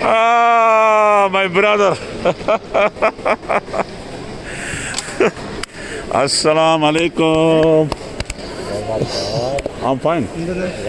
My brother. Assalamu alaikum. I'm fine.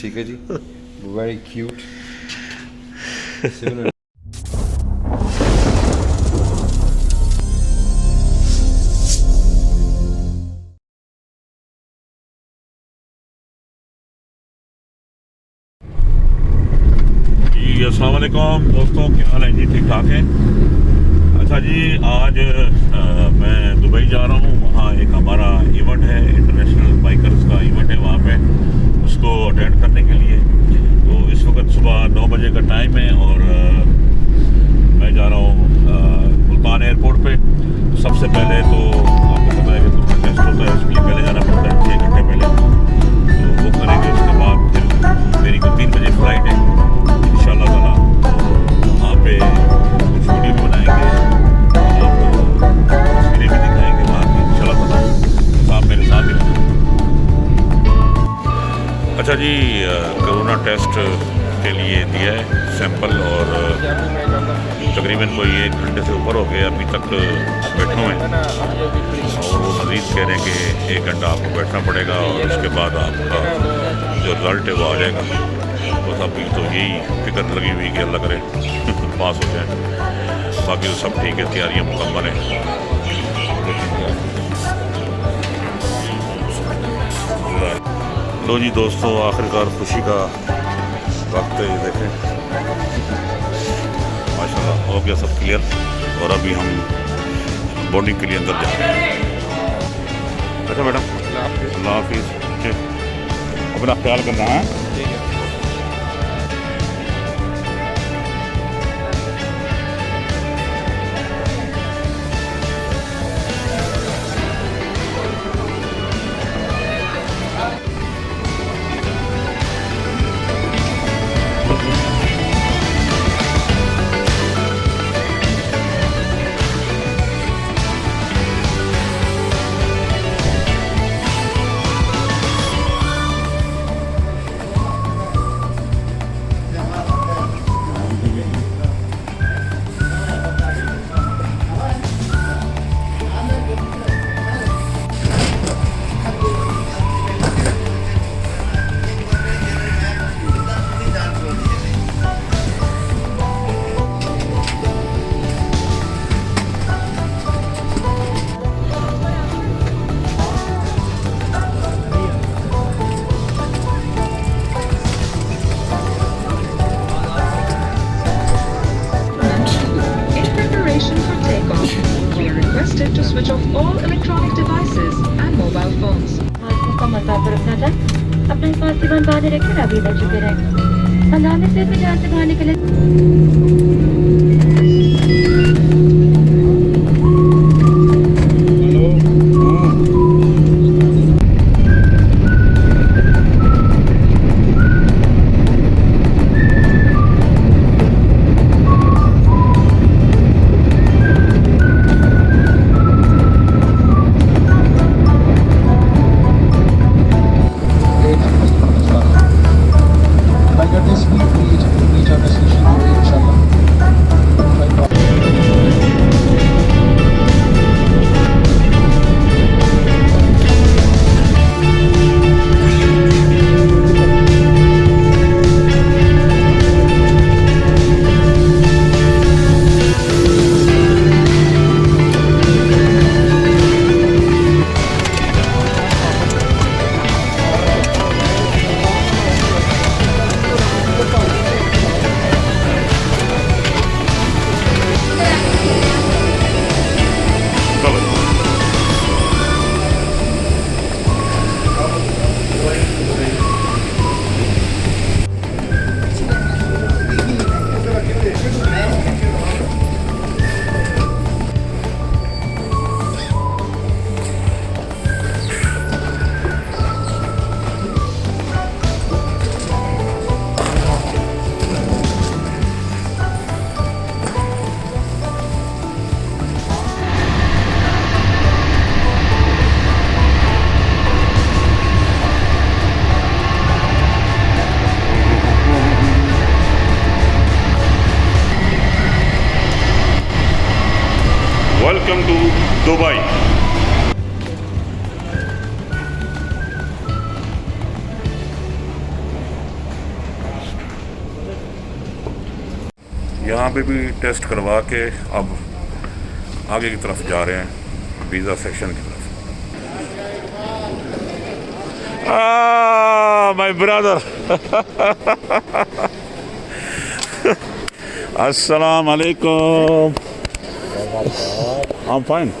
ठीक है जी, very cute. अस्सलाम वालेकुम दोस्तों, क्या हाल है जी? ठीक ठाक है। अच्छा जी, आज मैं दुबई जा रहा हूँ। वहाँ एक हमारा इवेंट है, इंटरनेशनल बाइकर्स का इवेंट है। वहाँ पे उसको अटेंड करने के लिए तो इस वक्त सुबह 9 बजे का टाइम है और मैं जा रहा हूँ मुल्तान एयरपोर्ट पे। सबसे पहले तो आपको पता है कि तो टेस्ट होता है, उसके लिए पहले जाना पड़ता है 6 घंटे पहले। तो वो करेंगे, उसके बाद फिर मेरी को 3 बजे फ़्लाइट है इंशाल्लाह ताला। वहाँ पे कुछ वीडियो भी बनाएंगे, आपको तस्वीरें भी दिखाएंगे वहाँ की इंशाल्लाह ताला। साथ मेरे साथ ही रहना। अच्छा जी, कोरोना टेस्ट के लिए दिया है सैंपल और तकरीबन कोई 1 घंटे से ऊपर हो गया अभी तक बैठा हुए हैं। और वो मज़ीद कह रहे हैं कि 1 घंटा आपको बैठना पड़ेगा और उसके बाद आपका जो रिज़ल्ट है वो आ जाएगा। बस अभी तो यही फिक्र लगी हुई कि अल्लाह करे पास हो जाए। बाकी तो सब ठीक है, तैयारियाँ मुकम्मल हैं। लो जी दोस्तों, आखिरकार खुशी का वक्त है। ये देखें माशाल्लाह हो गया सब क्लियर और अभी हम बोर्डिंग के लिए अंदर जा रहे हैं। अच्छा मैडम, अल्लाह हाफिज़। अपना ख्याल करना है। To switch off all electronic devices and mobile phones. अपने पास जीवन बांधे रखे ना, अभी तक चुके रहे। हंगामे से भी जान से बाहर निकले। This week we reach our destination inshallah. Welcome to Dubai. यहाँ पे भी टेस्ट करवा के अब आगे की तरफ जा रहे हैं, वीज़ा सेक्शन की तरफ। माय ब्रदर अस्सलाम वालेकुम। I'm fine.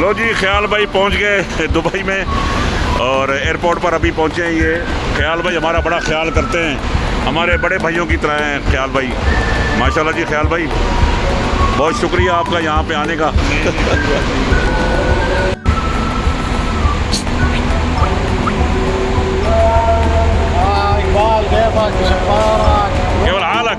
लो जी, ख्याल भाई पहुंच गए दुबई में और एयरपोर्ट पर अभी पहुंचे हैं। ये ख्याल भाई हमारा बड़ा ख्याल करते हैं, हमारे बड़े भाइयों की तरह हैं ख्याल भाई, माशाल्लाह जी। ख्याल भाई बहुत शुक्रिया आपका यहाँ पे आने का। इकबाल केवल हालक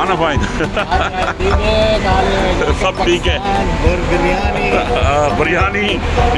आना फाइन सब ठीक है। बिरयानी बिरयानी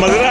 मजरा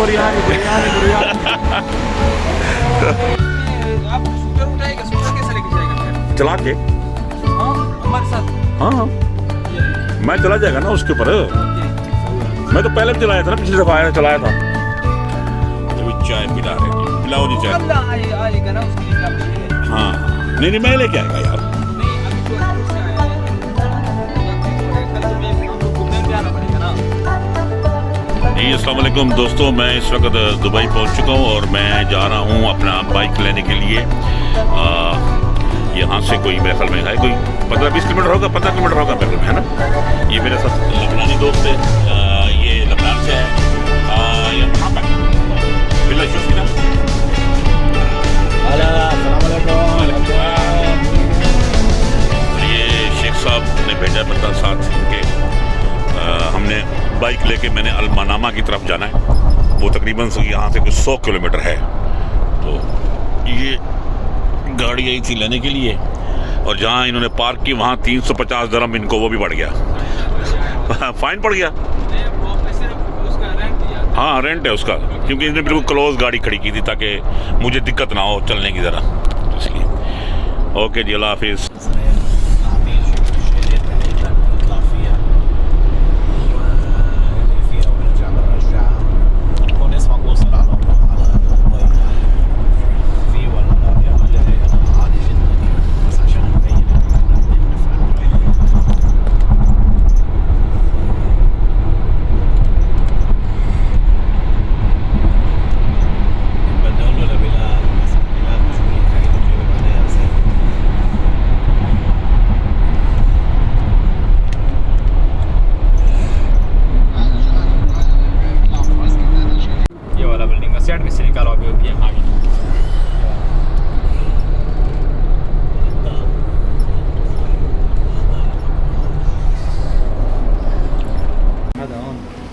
बिरयानी आप स्कूटर उठाएगा, स्कूटर कैसे लेके जाएगा फिर? चला के। हाँ, हमारे साथ। हाँ मैं चला जाएगा ना उसके ऊपर। मैं तो पहले भी चलाया था ना, पिछली दफा आया चलाया था। अभी चाय पिला रहे हैं, पिलाओ जी चाय। कल आएगा ना उसके लिए क्या मुश्किल है? हाँ नहीं मैं लेके आएगा यार। नहीं, अभी तो एयरपोर्ट से आया है। कल तो मैं हमको घूमने भी आना पड़ेगा ना। जी अस्सलाम वालेकुम दोस्तों, मैं इस वक्त दुबई पहुंच चुका हूं और मैं जा रहा हूं अपना बाइक लेने के लिए। यहाँ से कोई मेरे ख्याल में है कोई 15-20 किलोमीटर होगा, 15 किलोमीटर होगा मेरे ख्याल में, है ना। ये मेरे साथ लबनानी दोस्त है, ये लबनान से है। ये मोहम्मद बिल्ला शुक्र ना। ये शेख साहब ने भेजा बंदा साथ के। हमने बाइक लेके मैंने अलमनामा की तरफ जाना है, वो तकरीबन यहाँ से कुछ 100 किलोमीटर है। तो ये गाड़ी आई थी लेने के लिए और जहाँ इन्होंने पार्क की वहाँ 350 दरम इनको वो भी बढ़ गया फाइन पड़ गया। हाँ रेंट है उसका, क्योंकि इसने बिल्कुल क्लोज गाड़ी खड़ी की थी ताकि मुझे दिक्कत ना हो चलने की ज़रा, इसलिए। ओके जी, अल्लाह हाफिज़। साइड में से निकालो, अभी होती है आगे।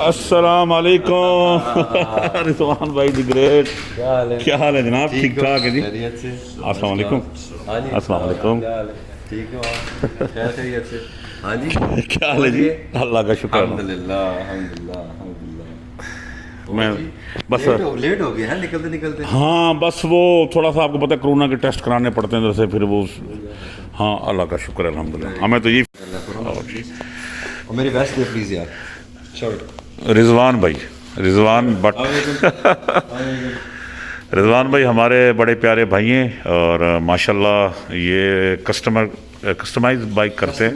अस्सलाम वालेकुम रिजवान भाई दी ग्रेट। क्या हाल है जनाब? ठीक ठाक है जी। अस्सलाम वालेकुम। अस्सलाम वालेकुम। ठीक हो आप? खैरियत से? हाँ जी। क्या हाल है जी? अल्लाह का शुक्र। अल्हम्दुलिल्लाह। मैं बस लेट हो गया है निकलते। हाँ बस वो थोड़ा सा आपको पता है कोरोना के टेस्ट कराने पड़ते हैं, जैसे फिर वो। हाँ अल्लाह का शुक्र है अल्हम्दुलिल्लाह। हमें तो ये और मेरी वेस्ट दे प्लीज़ यार, शर्ट। रिजवान भाई, रिजवान बट रिजवान भाई हमारे बड़े प्यारे भाई हैं और माशाल्लाह ये कस्टमाइज बाइक करते हैं।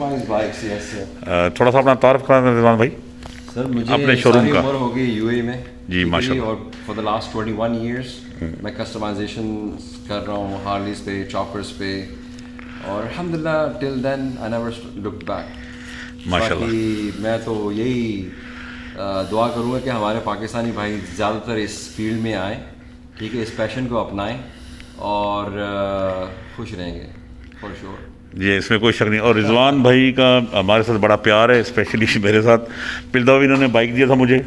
थोड़ा सा अपना तारीफ करा दें रिजवान भाई सर। मुझे अपने शोरूम का उम्र हो गई यूएई में जी माशाल्लाह, और फॉर द लास्ट 21 ईयर्स मैं कस्टमाइजेशन कर रहा हूँ हार्लीज पे, चॉपर्स पे, और अल्हम्दुलिल्लाह till then I never looked back माशाल्लाह। मैं तो यही दुआ करूँगा कि हमारे पाकिस्तानी भाई ज़्यादातर इस फील्ड में आएँ, ठीक है, इस पैशन को अपनाएं और खुश रहेंगे फॉर श्योर। ये इसमें कोई शक नहीं। और रिजवान भाई का हमारे साथ बड़ा प्यार है, स्पेशली मेरे साथ। पिछले दफ़ा इन्होंने बाइक दिया था मुझे,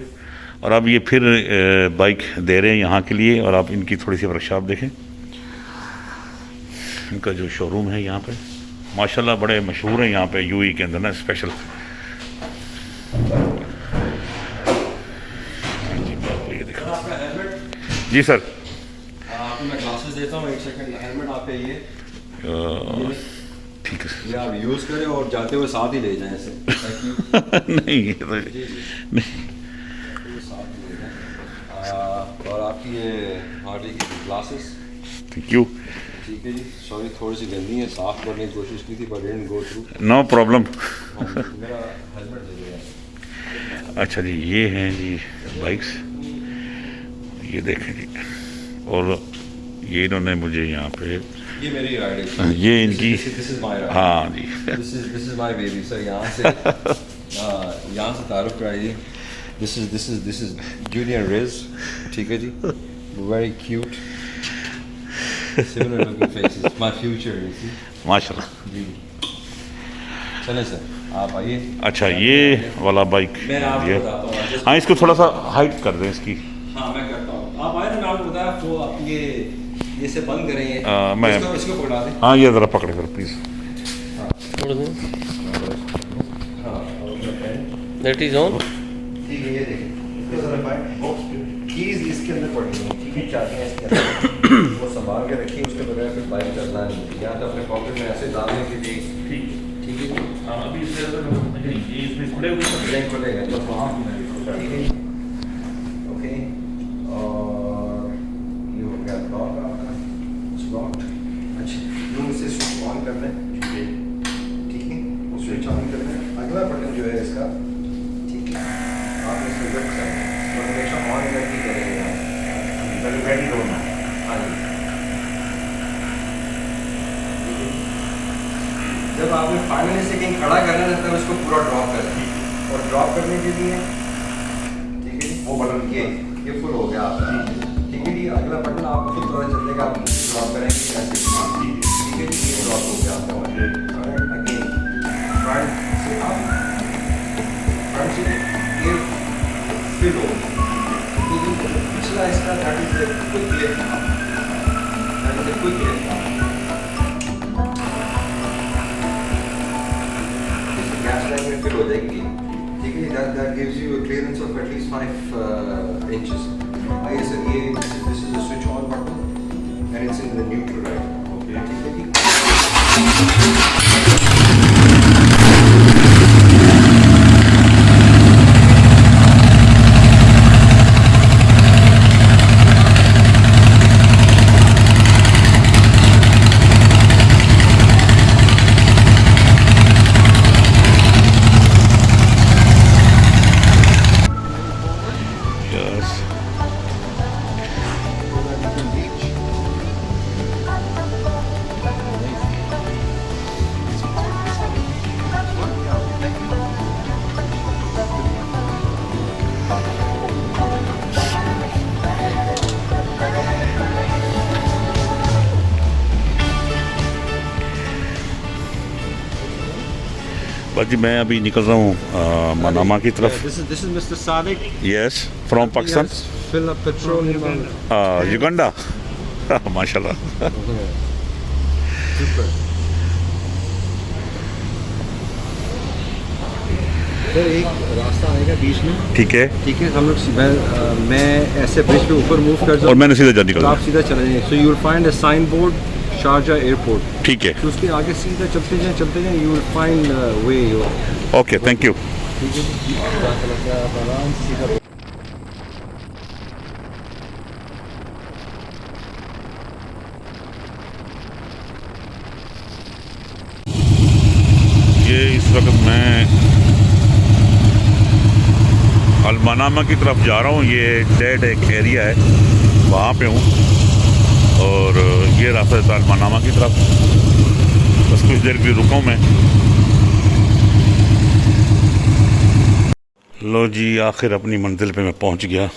और अब ये फिर बाइक दे रहे हैं यहाँ के लिए। और आप इनकी थोड़ी सी वर्कशॉप देखें, इनका जो शोरूम है यहाँ पे माशाल्लाह बड़े मशहूर हैं यहाँ पे यूएई के अंदर ना, स्पेशल। जी मैं आपको ये दिखा। आपका हेलमेट जी सर। आपको मैं ग्लासेस देता हूँ, एक सेकंड। हेलमेट आपका ये ठीक है ये आप यूज़ करें और जाते हुए साथ ही ले जाएं इसे। नहीं ये तो जी नहीं। साथ ही ले जाएं। और आपकी ये हार्डी की ग्लासेस, थैंक यू। ठीक है जी। सॉरी थोड़ी सी गंदी है, साफ करने की कोशिश की थी but didn't go through. No problem. मेरा हेलमेट दे दिया। अच्छा जी, ये हैं जी बाइक्स, ये देखें जी। और ये इन्होंने मुझे यहाँ पे, ये मेरी राइड है, ये इनकी, दिस इज माय राइड। हाँ जी this is my baby sir. यहाँ से तारुफ कराइए। दिस इज जूनियर रिज, ठीक है जी। Very cute, similar looking faces, my future you see. माशाल्लाह जी चलें सर, आप आइए। अच्छा ये वाला बाइक मैं आपको ये, बताता हूँ। हाँ इसको थोड़ा सा हाइट कर दें इसकी। हाँ मैं करता हूँ, आप आए ना, मैं आपको बताया वो आप ये से बंद करें ये। मैं इसको पकड़ा दें। हाँ ये ज़रा पकड़े कर प्लीज़। That is on. ठीक है, ये देखें, इसको ज़रा फाइंड कीज़ इसके अंदर पड़ी हैं, ठीक है, चाबियाँ इसके अंदर, वो संभाल के रखिए, उसके बगैर फिर बाइक चलना नहीं। या तो अपने पॉकेट में ऐसे डालने के लिए, ठीक है। अभी इसमें खुले ब्रेक खुलेगा तो ठीक है, ओके। और ये हो गया लॉक आपका, लॉक। अच्छा यूँ इसे स्विच ऑन करना है, ठीक है, वो स्विच ऑन करना है। अगला बटन जो है इसका, ठीक है, आप इसे रख सकते हैं, तो हमेशा ऑन करके करेंगे आप, रेडी होना। हाँ जी, जब आपने फाइनली से कहीं खड़ा करना है तब इसको पूरा ड्रॉप करें। और ड्रॉप करने के लिए, ठीक है, वो बटन ये फुल हो गया आपका, ठीक है जी। अगला बटन आपको खुद पता चलेगा, आप ड्रॉप करेंगे ऐसे, ठीक है जी। ये ड्रॉप हो गया आपका। अगेन फ्रंट से आप, फ्रंट से ये फिल हो, पिछला इसका that is a quick lift, that is a quick lift. Gas line में फिल हो जाएगी, ठीक है। That gives you a clearance of at least 5 inches. आइए सर, ये this is a switch on button and it's in the neutral right, okay, ठीक है जी। जी मैं अभी निकल रहा हूँ मनामा की तरफ। This is Mr. Sadiq. Yes from Pakistan, Fill up petrol in Uganda. माशाल्लाह। सर एक रास्ता आएगा बीच में, ठीक है, ठीक है। हम लोग मैं ऐसे ब्रिज पे ऊपर मूव कर और मैंने सीधा तो निकल आप सीधा चले जाएंगे। So you will find a sign board Sharjah airport, ठीक है, तो उसके आगे सीधा चलते जाएं, you will find way. Okay thank you. ठीक है जी, आप आराम से सीधा। ये इस वक्त मैं अलमनामा की तरफ जा रहा हूँ। ये डेड एक एरिया है, वहाँ पे हूँ, और ये रास्ता है अलमनामा की तरफ। बस कुछ देर के लिए रुका हूँ मैं। लो जी, आखिर अपनी मंजिल पे मैं पहुँच गया।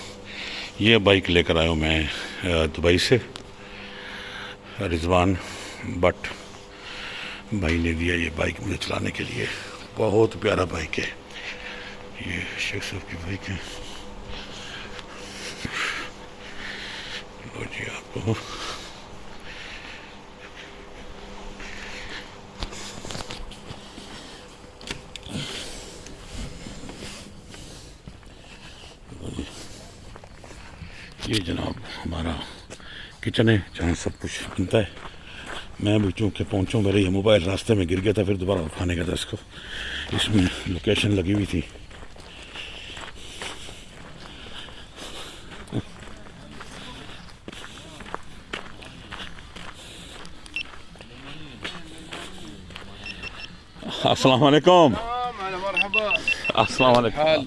ये बाइक लेकर आया हूँ मैं दुबई से, रिजवान बट भाई ने दिया ये बाइक मुझे चलाने के लिए। बहुत प्यारा बाइक है ये, शेख साहब की बाइक है। लो जी आपको ये जनाब हमारा किचन है जहाँ सब कुछ बनता है। मैं भी चूँकि पहुँचूँ, मेरे ये मोबाइल रास्ते में गिर गया था, फिर दोबारा उठाने का था इसको। इसमें लोकेशन लगी हुई थी। अस्सलाम वालेकुम। अस्सलाम वालेकुम।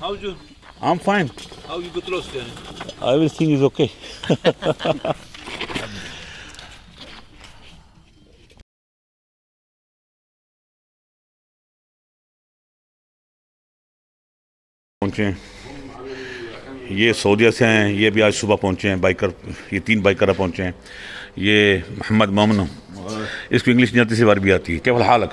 How you? I'm fine. How you got lost then? Everything is okay. पहुँचे हैं, ये सऊदीया से हैं, ये भी आज सुबह पहुँचे हैं बाइकर। ये 3 बाइकर पहुँचे हैं। ये मोहम्मद मोमनो, इसको इंग्लिश नहीं आती, सी बार भी आती है। क्या हालक?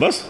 बस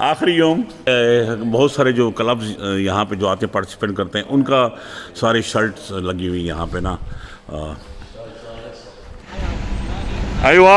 आखिरी योम बहुत सारे जो क्लब्स यहाँ पे जो आते हैं पार्टिसिपेट करते हैं, उनका सारे शर्ट्स लगी हुई यहाँ पे ना। अयवा